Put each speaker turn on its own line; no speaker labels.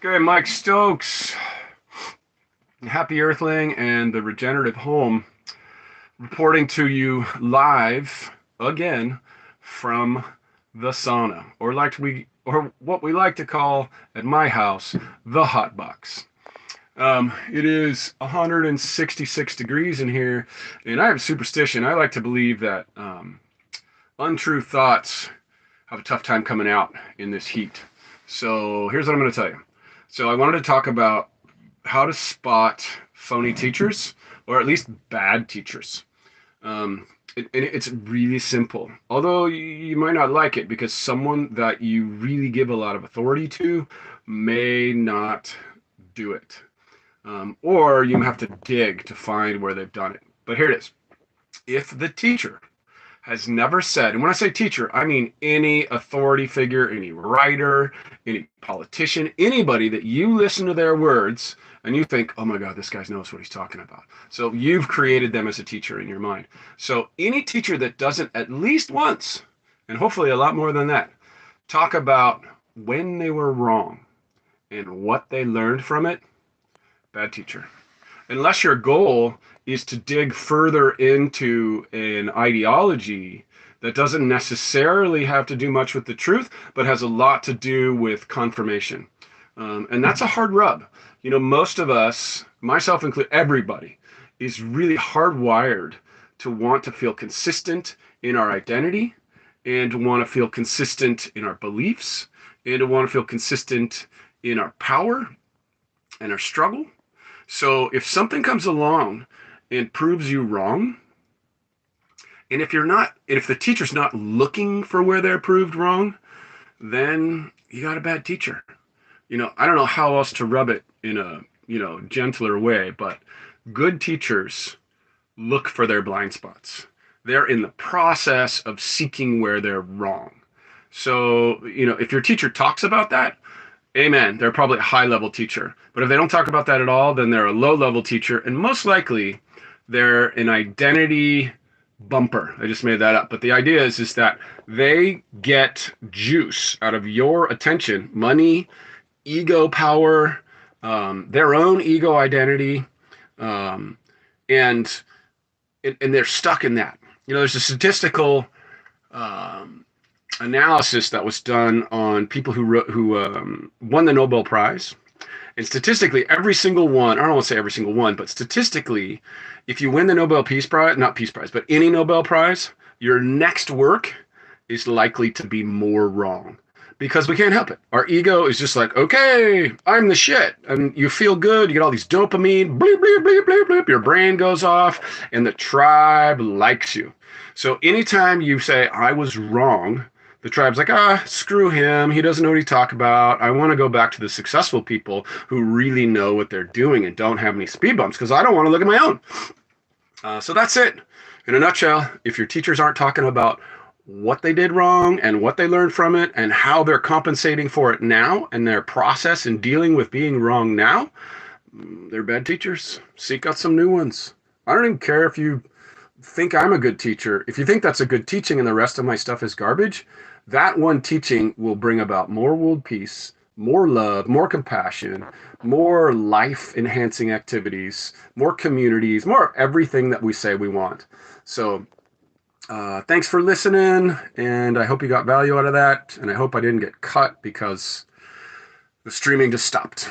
Okay, Mike Stokes, Happy Earthling and the Regenerative Home, reporting to you live again from the sauna, or what we like to call at my house, the hot box. It is 166 degrees in here, and I have a superstition. I like to believe that untrue thoughts have a tough time coming out in this heat. So here's what I'm going to tell you. So I wanted to talk about how to spot phony teachers, or at least bad teachers. Um, it's really simple, although you might not like it because someone that you really give a lot of authority to may not do it. Or you have to dig to find where they've done it. But here it is. If the teacher has never said, and when I say teacher, I mean any authority figure, any writer, any politician, anybody that you listen to their words and you think, oh my God, this guy knows what he's talking about. So you've created them as a teacher in your mind. So any teacher that doesn't at least once, and hopefully a lot more than that, talk about when they were wrong and what they learned from it, bad teacher. Unless your goal is to dig further into an ideology that doesn't necessarily have to do much with the truth, but has a lot to do with confirmation. And that's a hard rub. You know, most of us, myself included, everybody, is really hardwired to want to feel consistent in our identity and to want to feel consistent in our beliefs and to want to feel consistent in our power and our struggle. So if something comes along and proves you wrong, and if the teacher's not looking for where they're proved wrong, then you got a bad teacher. You know, I don't know how else to rub it in a, gentler way, but good teachers look for their blind spots. They're in the process of seeking where they're wrong. So, if your teacher talks about that, amen, they're probably a high level teacher. But if they don't talk about that at all, then they're a low level teacher. And most likely they're an identity bumper. I just made that up. But the idea is that they get juice out of your attention, money, ego power, their own ego identity. Um, and, and they're stuck in that. There's a statistical analysis that was done on people who won the Nobel Prize. And statistically, every single one, I don't want to say every single one, but statistically, if you win the Nobel Peace Prize, not Peace Prize, but any Nobel Prize, your next work is likely to be more wrong. Because we can't help it. Our ego is just like, okay, I'm the shit. And you feel good. You get all these dopamine, bleep, bleep, bleep, bleep, bleep. Your brain goes off and the tribe likes you. So anytime you say, I was wrong, the tribe's like, screw him. He doesn't know what he talked about. I want to go back to the successful people who really know what they're doing and don't have any speed bumps because I don't want to look at my own. So that's it. In a nutshell, if your teachers aren't talking about what they did wrong and what they learned from it and how they're compensating for it now and their process in dealing with being wrong now, they're bad teachers. Seek out some new ones. I don't even care if you think I'm a good teacher. If you think that's a good teaching and the rest of my stuff is garbage, that one teaching will bring about more world peace, more love, more compassion, more life-enhancing activities, more communities, more everything that we say we want. So thanks for listening, and I hope you got value out of that, and I hope I didn't get cut because the streaming just stopped.